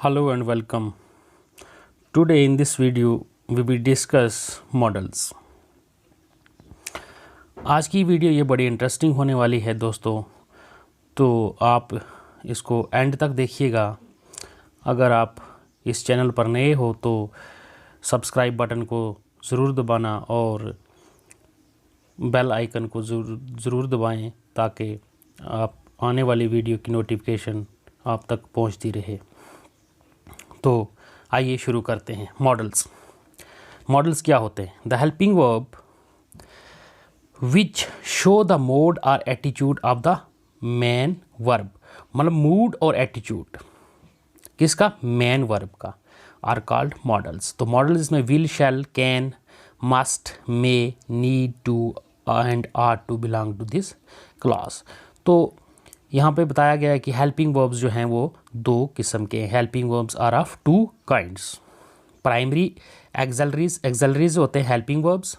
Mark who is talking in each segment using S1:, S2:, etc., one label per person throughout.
S1: Hello and welcome. Today in this video we will discuss models. आज की video ये बड़ी इंटरेस्टिंग होने वाली है दोस्तों, तो आप इसको एंड तक देखिएगा। अगर आप इस चैनल पर नए हो तो सब्सक्राइब बटन को ज़रूर दबाना और बेल आइकन को ज़रूर दबाएं ताकि आप आने वाली वीडियो की नोटिफिकेशन आप तक पहुंचती रहे। तो आइए शुरू करते हैं। मॉडल्स क्या होते हैं? The helping verb which show the mode और attitude of the main verb, मतलब मूड और एटीट्यूड किसका? मेन वर्ब का, आर कॉल्ड मॉडल्स। तो मॉडल्स इसमें will, shall, can, must, may, need to and are to belong to this clause. तो यहाँ पे बताया गया है कि हेल्पिंग वर्ब्स जो हैं वो दो किस्म के हैं। Helping verbs are of two kinds, primary auxiliaries होते हैं हेल्पिंग वर्ब्स।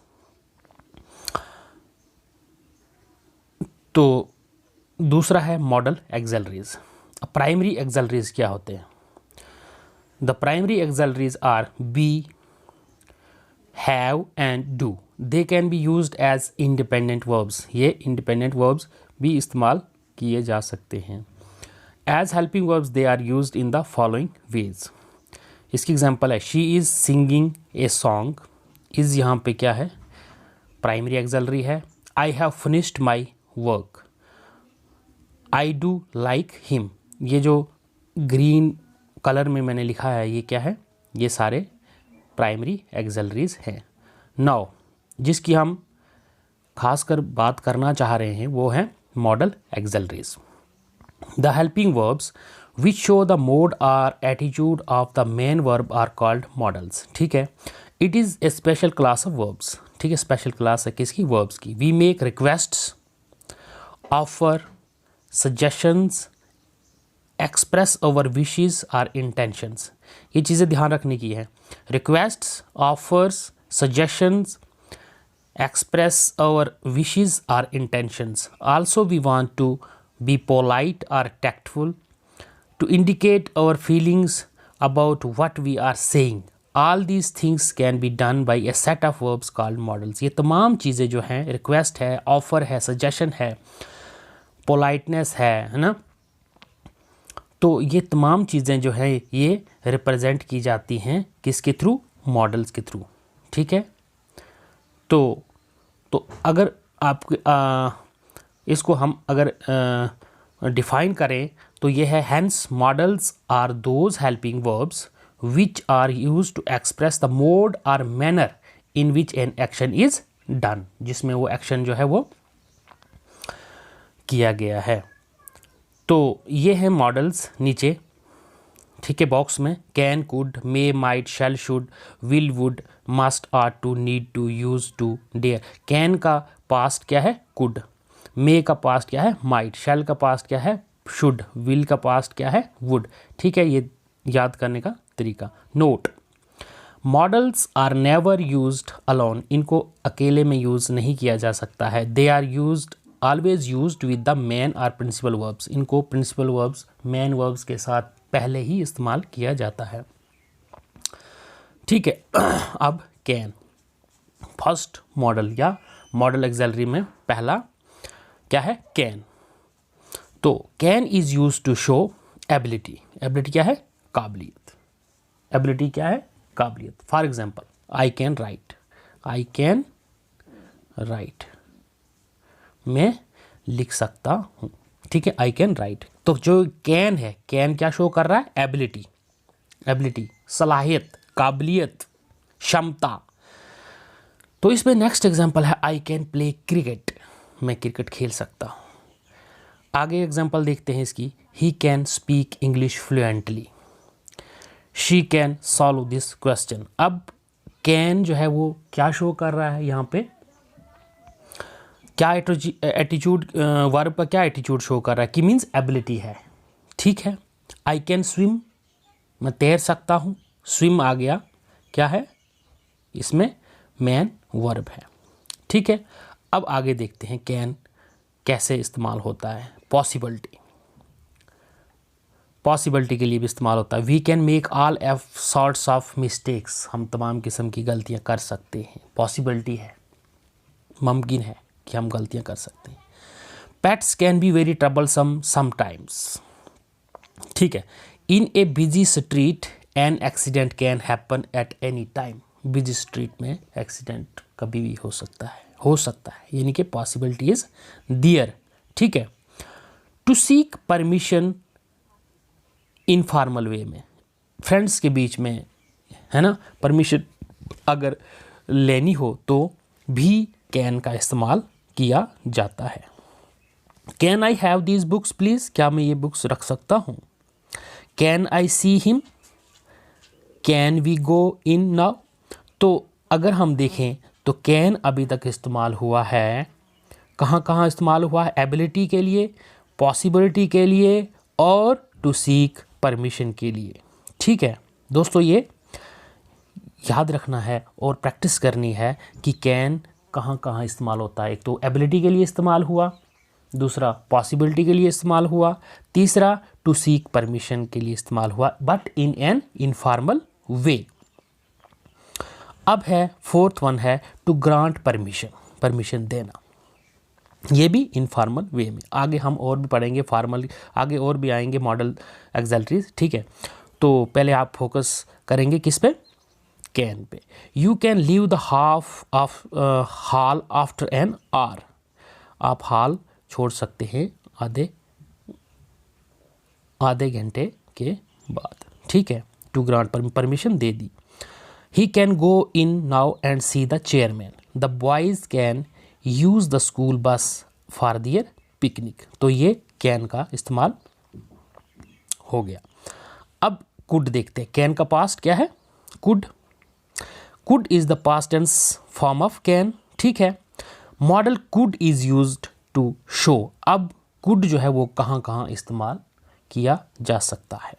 S1: तो दूसरा है मॉडल एक्सेलरीज। प्राइमरी एक्सेलरीज क्या होते हैं? The primary auxiliaries are be, have and do. They can be used as independent verbs. ये इंडिपेंडेंट वर्ब्स भी इस्तेमाल किए जा सकते हैं। As helping verbs they are used in the following ways. इसकी एग्जांपल है she is singing a song. Is यहाँ पे क्या है? प्राइमरी एक्सेलरी है। I have finished my work. I do like him. ये जो ग्रीन कलर में मैंने लिखा है ये क्या है? ये सारे प्राइमरी एक्सेलरीज हैं। नाउ जिसकी हम खासकर बात करना चाह रहे हैं वो है modal auxiliaries. The helping verbs which show the mode और attitude of the main verb are called modals. ठीक है, it is a special class of verbs. ठीक है, स्पेशल क्लास है किसकी? वर्ब्स की। We make requests, offer, suggestions, express our wishes और intentions. ये चीज़ें ध्यान रखने की है। Requests, offers, suggestions, express our wishes or intentions. Also we want to be polite or tactful, to indicate our feelings about what we are saying. All these things can be done by a set of verbs called models. ये तमाम चीज़ें जो हैं, request है, offer है, suggestion है, politeness है ना, तो ये तमाम चीज़ें जो हैं ये रिप्रेजेंट की जाती हैं किसके थ्रू? मॉडल्स के थ्रू। ठीक है, तो अगर आप इसको हम अगर डिफ़ाइन करें तो ये है hence modals are those helping verbs which are used to express the mode और manner in which an action is done, जिसमें वो एक्शन जो है वो किया गया है। तो ये है मॉडल्स नीचे। ठीक है, बॉक्स में can, could, may, might, shall, should, will, would, must, are to, need to, use to, dare. Can का पास्ट क्या है? कुड। मे का पास्ट क्या है? माइट। शैल का पास्ट क्या है? शुड। विल का पास्ट क्या है? वुड। ठीक है, ये याद करने का तरीका। Note, models are never used alone. इनको अकेले में यूज़ नहीं किया जा सकता है। They are used always used with the main और प्रिंसिपल वर्ब्स। इनको प्रिंसिपल वर्ब्स, मेन वर्ब्स के साथ पहले ही इस्तेमाल किया जाता है। ठीक है, अब कैन, फर्स्ट मॉडल या मॉडल एक्सेलरी में पहला क्या है? कैन। तो can is used to show ability. Ability क्या है? काबिलियत। एबिलिटी क्या है? काबिलियत। For example I can write. I can write, मैं लिख सकता हूँ। ठीक है, आई कैन राइट। तो जो कैन है, कैन क्या शो कर रहा है? एबिलिटी। एबिलिटी, सलाहियत, काबिलियत, क्षमता। तो इसमें नेक्स्ट एग्जांपल है आई कैन प्ले क्रिकेट। मैं क्रिकेट खेल सकता हूँ। आगे एग्जांपल देखते हैं इसकी। He can speak English fluently. She can solve this question. अब कैन जो है वो क्या शो कर रहा है यहाँ पे? क्या एटीट्यूड, वर्ब पर क्या एटीट्यूड शो कर रहा है? कि मीन्स एबिलिटी है। ठीक है, आई कैन स्विम, मैं तैर सकता हूँ। स्विम आ गया, क्या है? इसमें मेन वर्ब है। ठीक है, अब आगे देखते हैं कैन कैसे इस्तेमाल होता है। पॉसिबिलिटी, पॉसिबिलिटी के लिए भी इस्तेमाल होता है। We can make all sorts of mistakes, हम तमाम किस्म की गलतियाँ कर सकते हैं। पॉसिबिलिटी है, मुमकिन है कि हम गलतियाँ कर सकते हैं। Pets can be very troublesome sometimes, ठीक है। In a busy street an accident can happen at any time, busy street में एक्सीडेंट कभी भी हो सकता है, यानी कि पॉसिबिलिटी इज देयर, ठीक है। To seek permission informal way में, फ्रेंड्स के बीच में, है ना, परमिशन अगर लेनी हो तो भी कैन का इस्तेमाल किया जाता है। Can I have these books please, क्या मैं ये बुक्स रख सकता हूँ। Can I see him, can we go in now. तो अगर हम देखें तो कैन अभी तक इस्तेमाल हुआ है, कहाँ कहाँ इस्तेमाल हुआ है, एबिलिटी के लिए, पॉसिबिलिटी के लिए और टू सीक परमिशन के लिए, ठीक है। दोस्तों ये याद रखना है और प्रैक्टिस करनी है कि कैन कहाँ कहाँ इस्तेमाल होता है। एक तो एबिलिटी के लिए इस्तेमाल हुआ, दूसरा पॉसिबिलिटी के लिए इस्तेमाल हुआ, तीसरा टू सीक परमिशन के लिए इस्तेमाल हुआ, बट इन एन इनफॉर्मल वे। अब है फोर्थ वन है टू ग्रांट परमिशन, परमिशन देना, ये भी इनफॉर्मल वे में। आगे हम और भी पढ़ेंगे फॉर्मल, आगे और भी आएंगे मॉडल एक्सैल्टरीज, ठीक है। तो पहले आप फोकस करेंगे किस पे, कैन पे। You can leave the half of hall after an hour, आप हॉल छोड़ सकते हैं आधे घंटे के बाद, ठीक है। टू ग्रांट परमिशन दे दी। He can go in now and see the chairman, the boys can use the school bus for their picnic. तो ये कैन का इस्तेमाल हो गया। अब कुड देखते हैं, कैन का पास्ट क्या है, could. Could is the past tense form of can, ठीक है। Modal could is used to show, अब कुड जो है वो कहाँ कहाँ इस्तेमाल किया जा सकता है।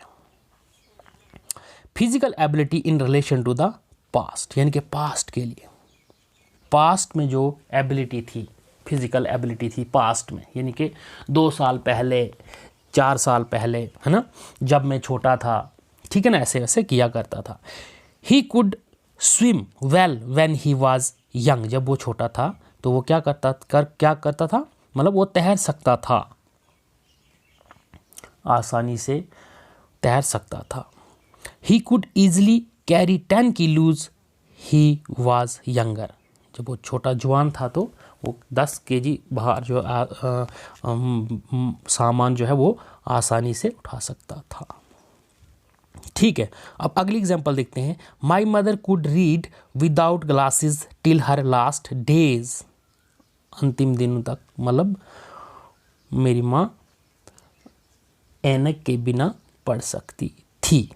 S1: Physical ability in relation to the past, यानी कि पास्ट के लिए, पास्ट में जो एबिलिटी थी, फिजिकल एबिलिटी थी पास्ट में, यानी कि 2 साल पहले, 4 साल पहले, है ना, जब मैं छोटा था, ठीक है ना, ऐसे वैसे किया करता था। He could swim well when he was young, जब वो छोटा था तो वो क्या करता था, मतलब वो तैर सकता था, आसानी से तैर सकता था। He could easily carry 10 kilos he was younger, जब वो छोटा जवान था तो वो 10 केजी बाहर जो सामान जो है वो आसानी से उठा सकता था, ठीक है। अब अगली एग्जांपल देखते हैं। My mother could read without glasses till her last days, अंतिम दिनों तक, मतलब मेरी माँ ऐनक के बिना पढ़ सकती थी,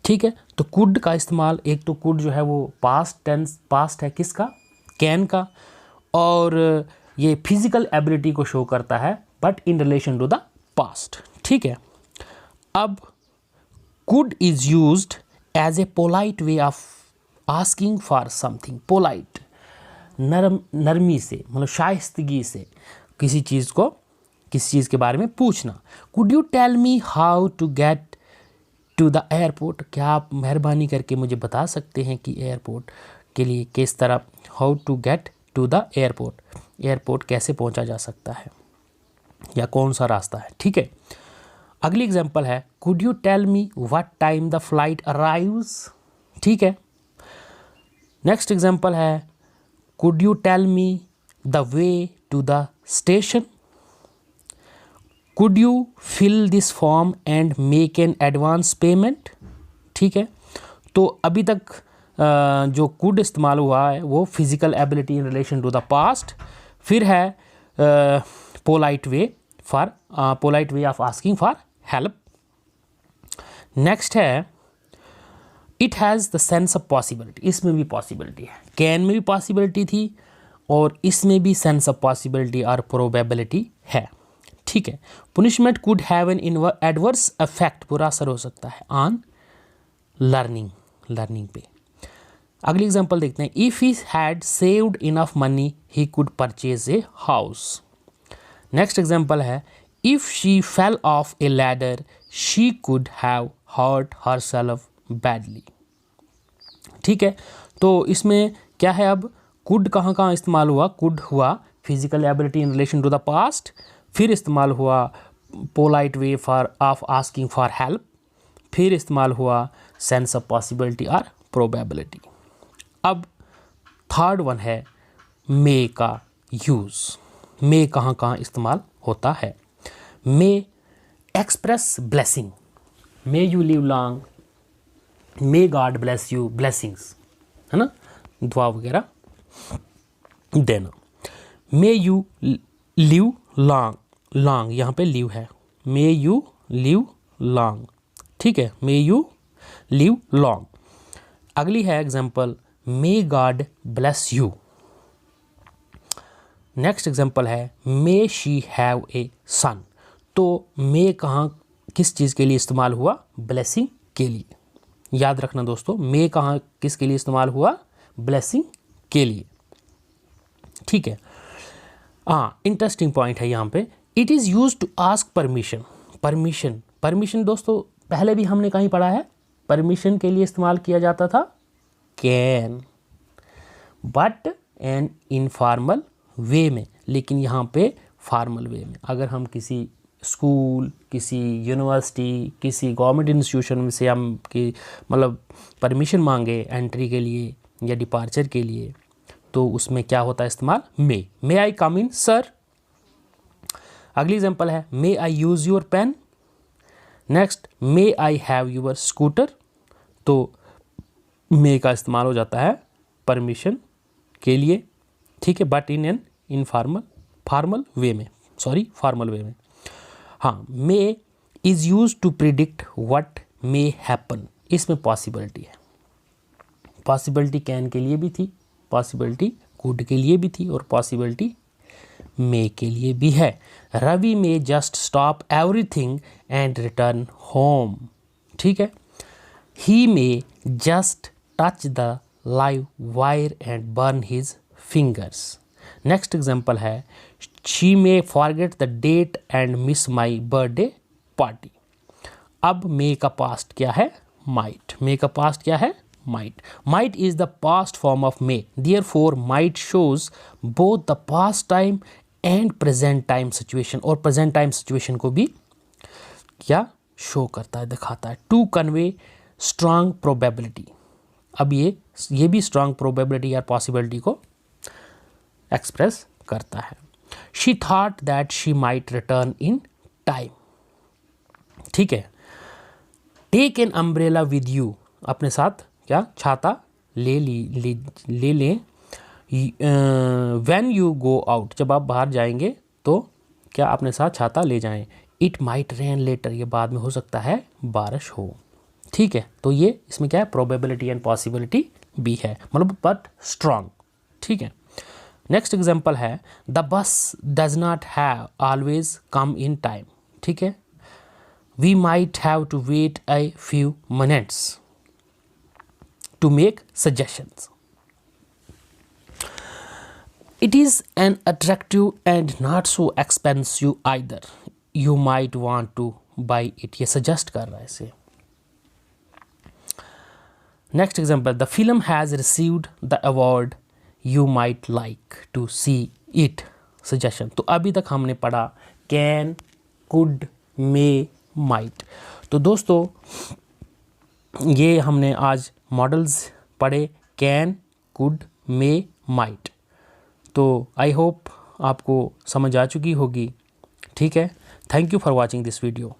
S1: ठीक है। तो कुड का इस्तेमाल, एक तो कुड जो है वो पास्ट टेंस, पास्ट है किसका, कैन का, और ये फिजिकल एबिलिटी को शो करता है but in relation to the past, ठीक है। अब could is used as a polite way of asking for something, polite, नरमी से, मतलब शाइस्तगी से किसी चीज़ के बारे में पूछना। Could you tell me how to get to the airport, क्या आप मेहरबानी करके मुझे बता सकते हैं कि एयरपोर्ट के लिए किस तरह, how to get to the airport, airport कैसे पहुंचा जा सकता है या कौन सा रास्ता है, ठीक है। अगली एग्जांपल है could you tell me what time the flight arrives, ठीक है। नेक्स्ट एग्जांपल है could you tell me the way to the station, could you fill this form and make an advance payment, ठीक है। तो अभी तक जो कुड इस्तेमाल हुआ है वो physical ability in relation to the past, फिर है polite way of asking for help. Next है it has the sense of possibility, इसमें भी पॉसिबिलिटी है, कैन में भी पॉसिबिलिटी थी और इसमें भी सेंस ऑफ पॉसिबिलिटी और प्रोबेबिलिटी है, ठीक है। Punishment could have an adverse effect, बुरा असर हो सकता है ऑन लर्निंग पे। अगली एग्जांपल देखते हैं। If he had saved enough money he could purchase a house. Next example है if she fell off a ladder she could have hurt herself badly. ठीक है, तो इसमें क्या है, अब कुड कहाँ कहाँ इस्तेमाल हुआ? कुड हुआ physical ability in relation to the past, फिर इस्तेमाल हुआ polite way for of asking for help, फिर इस्तेमाल हुआ सेंस ऑफ पॉसिबिलिटी और प्रोबेबिलिटी। अब थर्ड वन है मे का यूज़। मे कहाँ कहाँ इस्तेमाल होता है? May express blessing, may you live long, may God bless you, blessings, है ना, दुआ वगैरह देना। May you live long, long यहाँ पे लिव है, मे यू लिव लॉन्ग, ठीक है, मे यू लिव लॉन्ग। अगली है example, may God bless you. Next example है मे शी हैव ए सन। तो मे कहाँ किस चीज़ के लिए इस्तेमाल हुआ? ब्लेसिंग के लिए। याद रखना दोस्तों, मे कहाँ किसके लिए इस्तेमाल हुआ? ब्लेसिंग के लिए। ठीक है, हाँ, इंटरेस्टिंग पॉइंट है यहाँ पे, it is use to ask permission. Permission, permission दोस्तों पहले भी हमने कहीं पढ़ा है, परमिशन के लिए इस्तेमाल किया जाता था can, but an informal way में, लेकिन यहाँ पे फॉर्मल वे में। अगर हम किसी स्कूल, किसी यूनिवर्सिटी, किसी गवर्नमेंट इंस्टीट्यूशन में से हम कि मतलब परमिशन मांगे एंट्री के लिए या डिपार्चर के लिए, तो उसमें क्या होता है इस्तेमाल? मे आई कम इन सर। अगली एग्जांपल है may I use your pen. Next, may I have your scooter. तो मे का इस्तेमाल हो जाता है परमिशन के लिए, ठीक है, but in an informal formal way में, सॉरी फॉर्मल वे में। हाँ, may is use to predict what may happen. इसमें पॉसिबिलिटी है, पॉसिबिलिटी कैन के लिए भी थी, पॉसिबिलिटी कुड के लिए भी थी, और पॉसिबिलिटी मे के लिए भी है। Ravi may just stop everything and return home. ठीक है, he may just touch the live wire and burn his fingers. Next example है she may forget the date and miss my birthday party. अब may का past क्या है? Might. मे का past क्या है? Might. Might is the past form of May, therefore might shows both the past time and present time situation, और present time situation को भी क्या शो करता है, दिखाता है, टू कन्वे स्ट्रांग प्रोबेबिलिटी। अब ये भी स्ट्रांग प्रोबेबिलिटी या पॉसिबिलिटी को एक्सप्रेस करता है। She thought that she might return in time. ठीक है, take an umbrella with you. अपने साथ क्या छाता ले लें। व्हेन यू गो आउट, जब आप बाहर जाएंगे तो क्या अपने साथ छाता ले जाएं। इट माइट रेन लेटर, ये बाद में हो सकता है बारिश हो। ठीक है, तो ये इसमें क्या है? प्रोबेबिलिटी एंड पॉसिबिलिटी भी है, मतलब बट स्ट्रांग। ठीक है, नेक्स्ट एग्जाम्पल है the bus does not have always come in time. ठीक है, we might have to wait a few minutes to make suggestions. It is an attractive and not so expensive either. You might want to buy it. ये suggest कर रहा है इसे। Next example, the film has received the award. You might like to see it. Suggestion. तो अभी तक हमने पढ़ा can, could, may, might. तो दोस्तों ये हमने आज मॉडल्स पढ़े कैन, कुड, मे, माइट। तो आई होप आपको समझ आ चुकी होगी। ठीक है, thank you for watching this video.